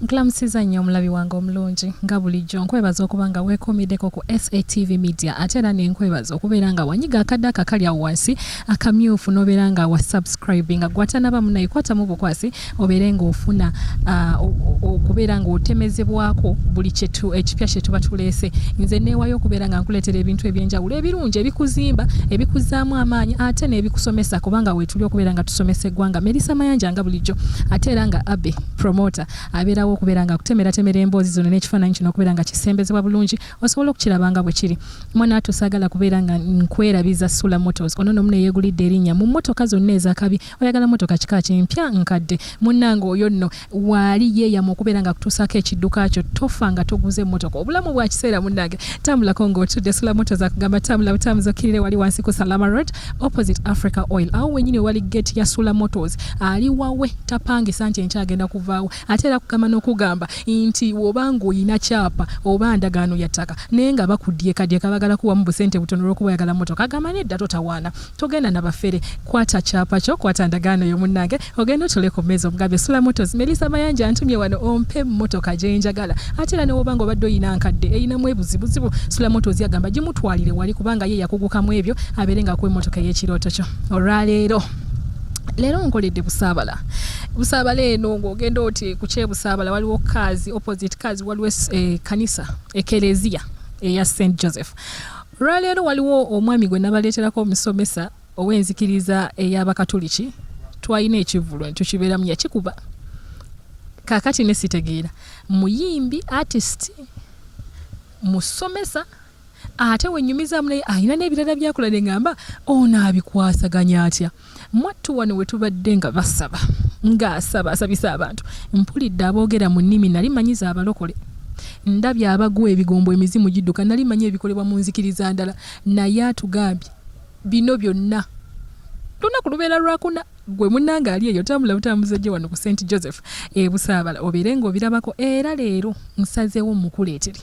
Nkulamusiza nnyo omulabi wange omulungi nga bulijjo nkwebaza okubanga weekomiddeko ku SATV Media ate era n'enkwebaza okubeera nga wanyiga akadde akakali awo wansi akamyufu n'obeera nga wa subscribing gwatanaba munaye kwatamu bukwasi obeere ng'ofuna okubeera ng'otemezebwako buli ekipya kye tuba tuleese. Nze neewayo okubeera nga nkuleetera ebintu ebyenjawulo ebirungi ebikuzimba ebikuzaamu amaanyi ate n'ebikusomesa kubanga weetuli okubeera nga tusomesa eggwanga. Melissa Mayanja nga bulijjo ate era nga Abe promoter abeerawo okubeera nga kutemera emboozi zino n'ekifaananyi kino okubeera nga kisembezebwa bulungi osobola okukirabanga bwe kiri. Mwena tusagala kubeera nga nkwerabiza Sula Motors ono n'omu yeegulidde erinnya mu mmotoka zonna ez'akabi oyagala mmotoka kika kimpya nkadde munnange oyo nno waali yeeyama okubeera nga kutuusaako ekidduka kyo tofa nga toguze emmotoka obulamu bwa kiseera munnange tambulako ng'otudde Sula Motors akugamba tambula butamuzi okkirire wali wansi ku Salama Road opposite Africa Oil awo wenyini wali gate ya Sula Motors ali wawe tapangisa nti enkyagenda kuvaawo ate era kugamba n'okugamba nti obanga oyina kyapa oba ndagaano ya ttaka naye nga bakuddye kadye kabagala kuwamu busente butono olw'okuba oyagala mmotoka agamba nedda totawaana togenda na bafere kwata kyapa kyo kwata ndagaano yo munnange ogenda otole ku mmeeza omugambe Sula Motors Melissa Mayanja antumye wano ompe mmotoka gye njagala ate era n'obanga obadde oyina nkadde eyinamu ebuzibuzibu Sula Motors yagamba gimutwalire wali kubanga ye yakugukamu ebyo abeere nga akuwa emmotoka y'ekirooto kyo olwaleero nkoledde busaabala eno ng'ogenda oti ku kyebusaabala waliwo kazi opposite kazi waliwo kanisa ekereziya eya St Joseph. Olwaleero waliwo omwami gwe nabaleeterako omusomesa ow'enzikiriza ey'Abakatoliki twalina ekivulu tukibeeramu yakikuba kaakati ne sitegeera muyimbi artist musomesa ate wenyumizaamu naye alina n'ebirala byakola ne ngamba onaabikwasaganya atya. Mwattu wano we tubadde nga basaba asabisa abantu mpulidde aboogera mu nnimi nali manyiza abalokole ndabye abagwa ebigombo emizimu gidduka nali manyi ebikolebwa mu nzikiriza ndala naye atugambye bino byonna lunaku lubeera lwakuna gwe munnanga ali eyo tambula butambuze gye wano ku St Joseph busaabala obeere ng'obirabako era leero nsazeewo mukuleetere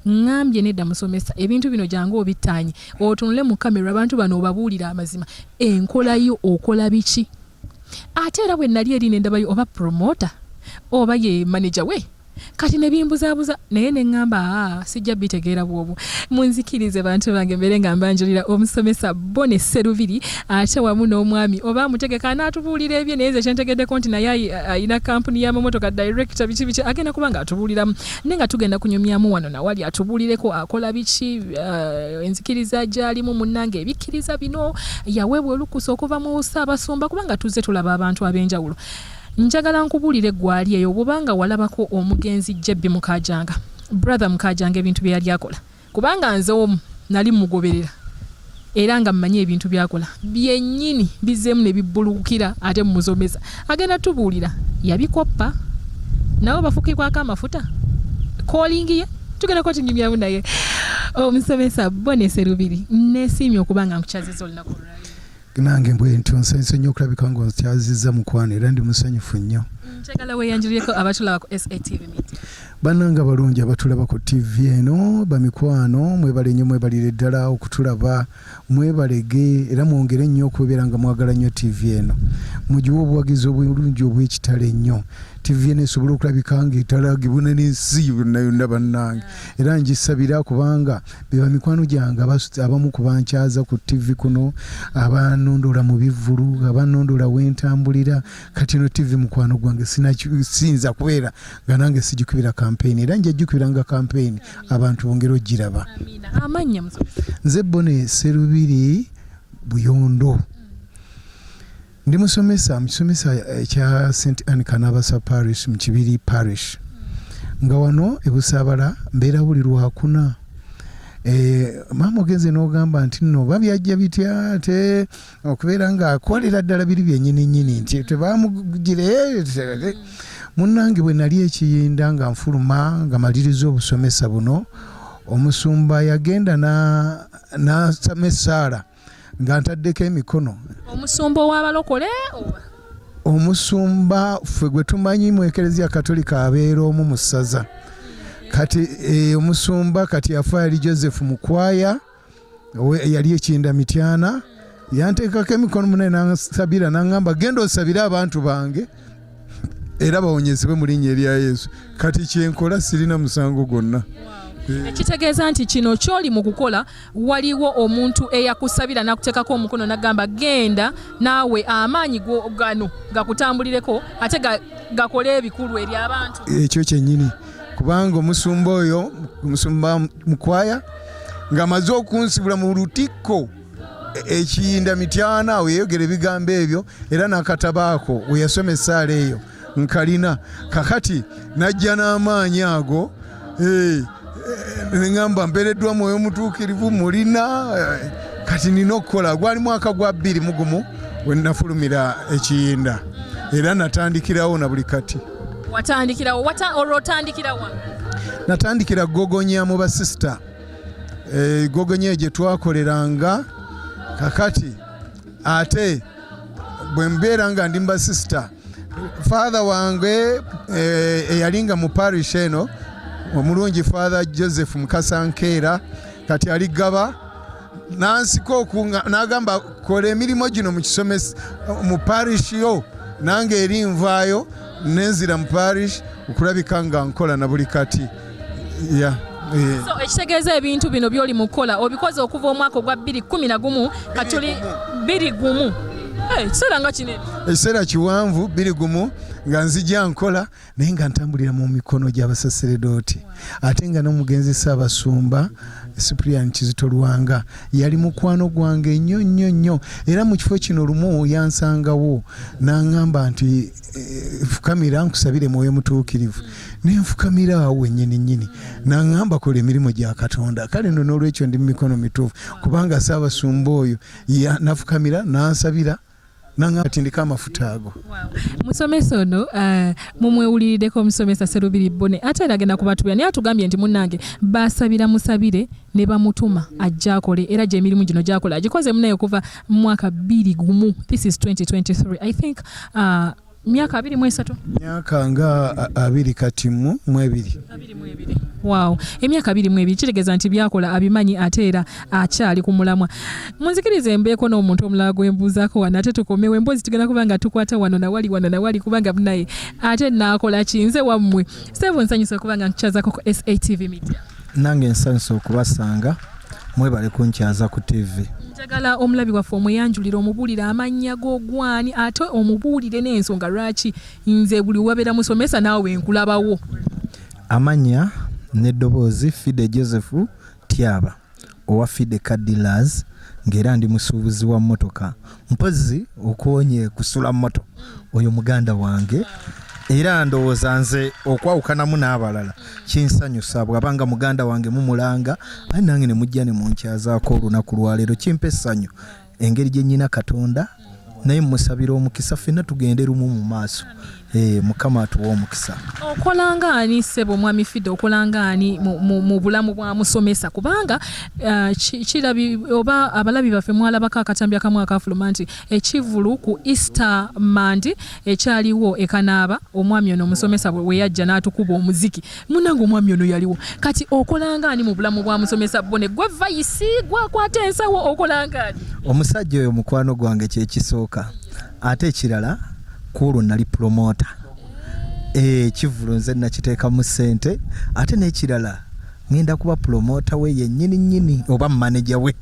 ngambye nedda musomesa ebintu bino jangu obittaanye otunule mu kamera abantu bano obabuulira amazima enkolayo okola biki ate era bwe nali eri nendabayo oba promoter oba ye manager we kati ne bimbuzaabuza naye ne ngamba sijja bitegeera bw'obwo munzikirize bantu bange mbere nga mbanjulira omusomesa Bonny Serubiri ate wamu n'omwami oba mutegeka n'atubuulira ebye naye kyentegeddeko nti naye ayina kampuni y'amamotoka director biki agenda kuba nga atubuuliramu naye nga tugenda kunyumyamu wano nawali atubuulireko akola biki enzikiriza gy'alimu munnange ebikkiriza bino yaweebwa olukusa okuva mu Ssaabasumba kubanga tuzze tulaba abantu ab'enjawulo. Njagala nkubuulire gwali eyo bw'obanga walabako omugenzi Jebbi Mukajanga brother Mukajanga ebintu bye yali akola kubanga nze omu nali mugoberera era nga mmanyi ebintu byakola byennyini bizeemu ne bibbulukira ate Musomesa agenda tubuulira yabikoppa nawe bafukibwako amafuta calling ye tugenda kotinyumyamu naye omusomesa Bonny Serubiri neesiimye okubanga nkukyaziza olunaku olwaleero. Nange mbwentyo nsanyusa nnyo okulabika ng'okyazizza mukwano era ndi musanyufu nnyo. Njagala weeyanjulireko abatulaba ku SATV Media. Bannange abalungi abatulaba ku TV eno bamikwano mwebale nnyo mwebalire ddala okutulaba mwebalege era mwongere nnyo okubeera nga mwagala nnyo TV eno mugiwe obuwagizi obulungi obw'ekitale nnyo. TV eno esobola okulabika ng'etalagibuna n'ensi yonna bannange era ngisabira kubanga beba mikwano gyange abamu ku bankyaza ku TV kuno abanondoola mu bivvulu abanondoola wentambulira kati eno TV mukwano gwange sinza kubeera nga nange sigikubira kampeyini era njajjukubiranga kampeyini abantu bongera ogiraba. Amannya nze Bonny Serubiri Buyondo ndi musomesa mu kisomesa ekya St Anne Kanabasa Parish mu Kibiri Parish nga wano ebusaabala mbeera buli lwakuna maama ogenze n'ogamba nti nno babyajja bitya ate okubeera nga akolera ddala biri byennyini nti tebamugire munnange bwe nali ekiyinda nga nfuluma nga maliriza obusomesa buno omusumba yagenda n'asama essaala nga ntaddeko emikono. Omusumba ow'abalokole omusumba ffe gwe tumanyi mu Ekereziya Katolika abeera omu mu ssaza kati omusumba kati yafa yali Joseph Mukwaya yali ekinda mityana yanteekako emikono munaye n'asabira n'angamba genda osabire abantu bange era bawonyezebwe mu linnya erya Yesu. Kati kyenkola sirina musango gwonna. Ekitegeeza nti kino kyoli mu kukola waliwo omuntu eyakusabira n'akuteekako omukono n'agamba genda naawe amaanyi gano gakutambulireko ate gakole ebikulu eri abantu. Ekyo kyennyini kubanga omusumba oyo omusumba mukwaya ng'amaze okunsibula mu lutikko ekiyinda mityana weyogera ebigambo ebyo era n'akatabaako we yasoma essaala eyo nkalina kakati najja n'amaanyi ago ngamba mpereddwa mwoyo mutuukirivu mulina kati nina okukola gwali mwaka gwa 2021 we nafulumira ekiyinda era natandikirawo na buli kati. Watandikirawo olw'otandikirawa? Natandikira gogonya mu basisita gogonya gye twakoleranga kakati ate bwe mbeera nga ndi mu basisita father wange eyalinga mu parish eno omulungi Father Joseph Mukasankeera kati aligaba nansiko n'agamba kola emirimu gino mu kisomesa mu parish yo nange eri nvaayo nenzira mu parish okulabika nga nkola na buli kati. So ekitegeeza ebintu bino byoli mu kukola obikoze okuva omwaka ogwa 2011 katuli 21 kiseera nga kinene ekiseera kiwanvu 21 nga nzija nkola naye nga ntambulira mu mikono gy'abasaseredooti ate nga n'omugenzi Ssaabasumba Cyprian Kizito Lwanga yali mukwano gwange nnyo era mu kifo kino lumu yansangawo n'aŋŋamba nti fukamira nkusabire mwoyo mutuukirivu nenfukamira awo wennyini n'aŋŋamba kola emirimu gya Katonda kale nno n'olwekyo ndi mu mikono mituufu kubanga Ssaabasumba oyo nafukamira n'ansabira nangatindika amafuta ago. Musomesa ono mumwewuliriddeko Musomesa Serubiri Bonny ate era agenda kubatubira naye atugambye nti munnange basabira musabire ne bamutuma ajja akole era gye emirimu gino gy'akola agikoze munaye okuva mu mwaka 2021. This is 2023 I think myaka 23 myaka nga 2 kati mu 2. Wow, emyaka 22 kitegeeza nti byakola abimanyi ate era akyali ku mulamwa. Munzikirize mbeeko n'omuntu omulala gwembuuzaako wano ate tukomewo emboozi tugenda kuba nga tukwata wano nawali kubanga bunaye ate naakola kinze wammwe. Seevu nsanyusa okuba nga nkyazaako ku SATV Media. Nange nsanyusa okubasanga mwebale kunkyaza ku TV. Njagala omulabi waffe omweyanjulira omubuulire amannya g'ogwani ate omubuulire n'ensonga lwaki nze buli wabeera Musomesa naawe nkulabawo. Amanya n'eddoboozi Fide Joseph Tyaba owa Fide Cadillacs ng'era ndi musuubuzi wa mmotoka mpozi okuwonye kusula mmoto oyo muganda wange era ndowooza nze okwawukanamu n'abalala kinsanyusa bw'abanga muganda wange mumulanga aye nange ne mujja ne munkyazaako olunaku lwaleero kimpa essanyu engeri gye nnyina Katonda naye musabira omukisa ffenna tugende lumu mu maaso. Mukama atuwa omukisa. Okolanga ani ssebo mwami Fide okolanga ani mu bulamu bwa Musomesa kubanga kirabi oba abalabi baffe mwalabako akatambi akamu akafuluma nti ekivulu ku Easter Mandi ekyaliwo ekanaaba omwami ono Musomesa we yajja n'atukuba omuziki munange omwami ono yaliwo kati okolanga ani mu bulamu bwa Musomesa Bonny gwe vayisi gwakwata ensawo okolanga ani? Omusajja oyo mukwano gwange kyekisooka ate ekirala kuulu nali promoter kivulu nze nakiteeka mu ssente ate n'ekirala ngenda kuba promoter we yennyini oba manager we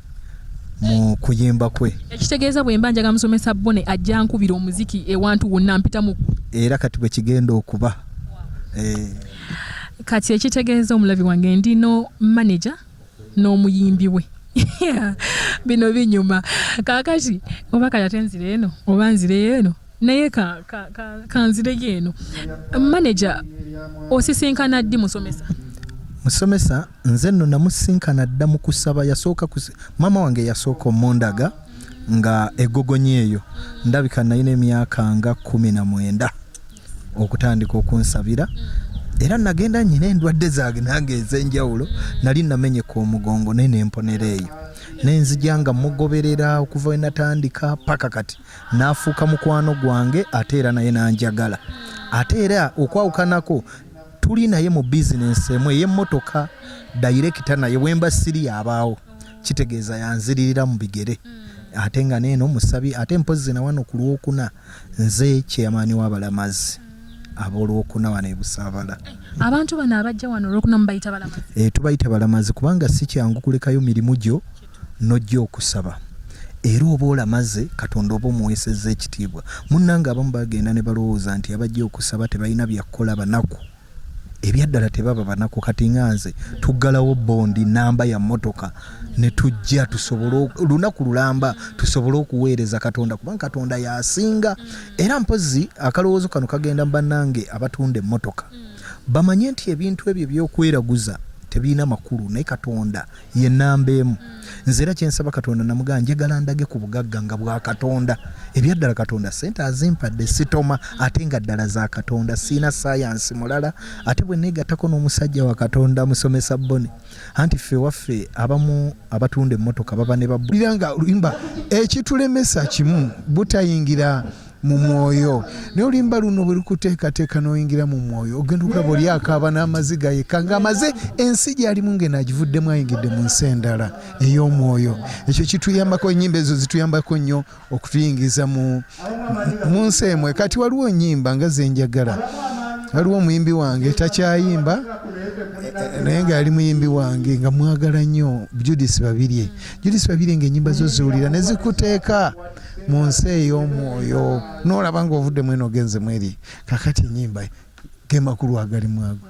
mu kuyimba kwe. Ekitegeeza bwe mbanja ga Musomesa Bonny ajja nkubira omuziki ewantu wonna mpitamu era kati bwe kigenda okuba. Kati ekitegeeza omulabi wange ndino manager n'omuyimbi we bino binyuma kakati oba kati nzire eno oba nzire eno naye kanzire yeno manager osisinkana ddi Musomesa nze nno namusinkana dda mu kusaba yasooka mama wange yasooka omundaga nga egogonye eyo ndabika nalina emyaka nga 19 okutandika okunsabira era nagenda nyina endwadde zange nange ez'enjawulo nali namenyeka omugongo naye nemponera eyo nenzijanga mugoberera okuva we natandika paka kati nafuuka mukwano gwange ate era naye nanjagala ate era okwawukanako tuli naye mu bizinensi emu ey'emmotoka dayirekita naye wemba siri abaawo kitegeeza yanziririra mu bigere ate nga neeno musabi ate mpozi na wano ku Lwokuna nze kyeyamaani w'abalamazi abolwokuna wano e Busaabala. Abantu bano abajja wano olwokuna mubayita balamazi. Tubayita balamazi kubanga si kyangu kulekayo mirimu gyo n'ojja okusaba. Era oba olamaze Katonda oba omuweesezza ekitiibwa. Munnange abamu bagenda ne balowooza nti abajja okusaba tebalina byakukola banaku. Ebyaddala tebaba banaku. Kati nganze tuggalawo bondi namba ya mmotoka ne tujja tusobole olunaku lulamba tusobole okuweereza Katonda kubanga Katonda yasinga. Era mpozi akalowoozo kano kagenda bannange abatunda emmotoka bamanye nti ebintu ebyo by'okweraguza tebiina makulu naye Katonda ye nnamba emu. Nze era kyensaba Katonda namugamba njagala ndage ku bugagga nga bwa Katonda. Ebyaddala Katonda sente azimpadde sitoma ate nga ddala za Katonda siina sayansi mulala ate bwe neegattako n'omusajja wa Katonda Musomesa Bonny anti ffe waffe abamu abatunda emmotoka baba ne biranga lulimba ekitulemesa kimu butayingira mu mwoyo naye olimba luno bwe lukuteekateeka n'oyingira mu mwoyo ogenda okulaba oli akaaba n'amaziga yekka ng'amaze ensi gy'alimu ng'enaagivuddemu ayingidde mu nsi endala ey'omwoyo. Ekyo kituyambako, ennyimba ezo zituyambako nnyo okutuyingiza mu nsi emwe. Kati waliwo nnyimba nga ze njagala. Waliwo omuyimbi wange takyayimba naye nga yali muyimbi wange nga mwagala nnyo Judith Babirye ng'ennyimba zo ziwulira ne zikuteeka mu nsi ey'omwoyo n'olaba ng'ovudde mweno ogenze mweri. Kakati ennyimba ge makulu agalimu ago.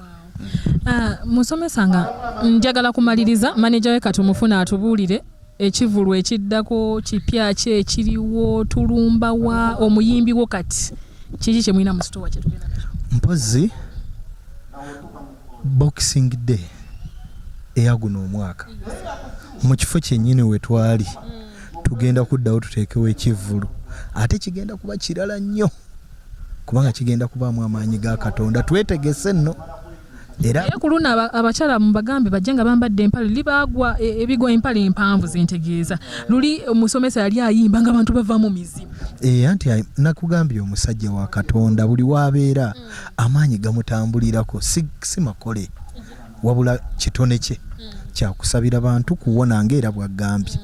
Musomesa nga njagala kumaliriza maneja we katumufuna atubuulire ekivulu ekiddako kipya ki ekiriwo tulumba wa omuyimbi wo kati kiki kye mulina mu sitowa kye tugenda mpozi Boxing Day eyaguno omwaka mu kifo kyennyini we twali tugenda kuddawo tuteekewo ekivulu ate kigenda kuba kirala nnyo kubanga kigenda kubaamu amaanyi ga Katonda. Twetegese nno. Era ku luno abakyala mu bagambe bajja nga bambadde empale libagwa ebigwa empale empanvu zentegeeza luli Musomesa yali ayimba nga abantu bava mu mizimu. Anti nakugambye omusajja wa Katonda buli wabeera amaanyi gamutambulirako si makole wabula kitone kye kyakusabira bantu kuwona ng'era bwagambye.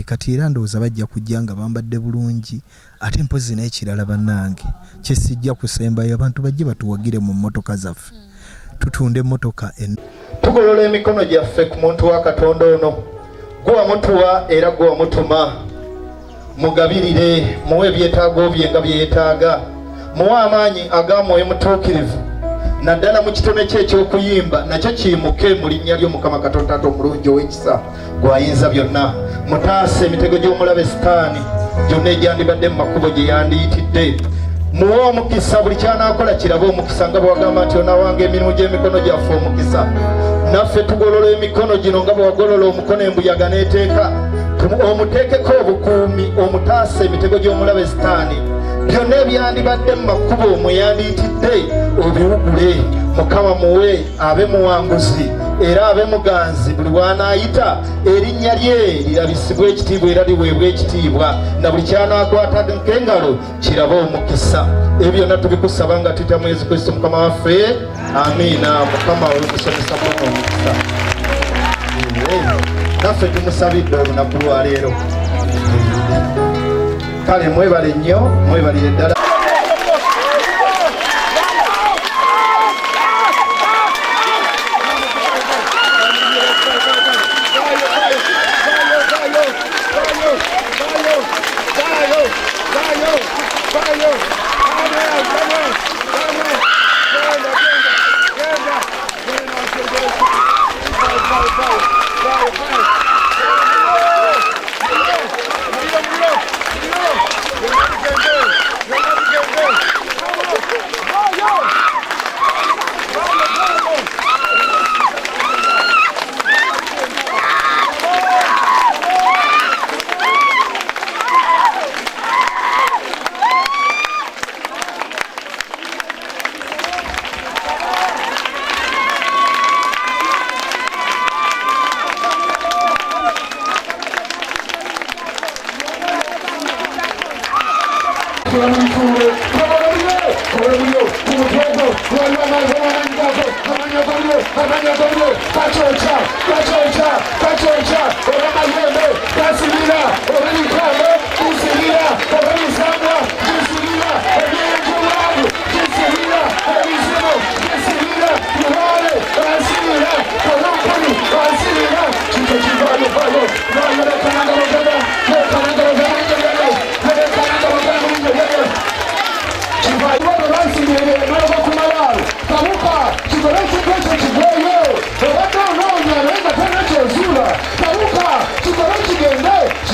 Kati era ndowooza bajja kujja nga bambadde bulungi ate mpozi n'ekirala bannange kye sijja kusembayo abantu bajje batuwagire mu mmotoka zaffe tutunde emmotoka tugolola emikono gyaffe ku muntu wa Katonda ono gwe wamutuwa era gwe wamutuma mugabirire muwe ebyetaago bye nga bye yeetaaga muwe amaanyi aga mwoyo mutuukirivu naddala mu kitone kye eky'okuyimba nakyo kiyimuke mu linnya ly'Omukama Katonda omulungi ow'ekisa gw'ayinza byonna. Mutaase emitego gy'omulabe Sitaani gyonna egyandibadde mu makubo gye yandiyitidde. Muwe omukisa buli kyanaakola kirabe omukisa nga bw'agamba nti onaawanga emirimu gy'emikono gyaffe omukisa. Naffe tugolola emikono gino nga bw'agolola omukono embuyaga n'eteeka omuteekeko obukuumi omutaase emitego gy'omulabe Sitaani byonna ebyandibadde mu makubo mwe yandiyitidde obiwugule. Mukama muwe abe muwanguzi era abe muganzi buli wanaayita erinnya lye lirabisibwe ekitiibwa era liweebwe ekitiibwa na buli kyanaakwata nk'engalo kirabe omukisa. Ebyo byonna tubikusaba nga tuyita mu Yesu Kristo Mukama waffe. Amiina. Mukama we Musomesa Bonny omukisa. Naffe tumusabidde olunaku lwa leero. Kale mwebale nnyo, mwebalire ddala.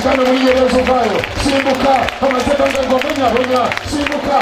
Sikana mwenye rezo vayo. Simbuka. Kama zeta ngango mwenye. Simbuka.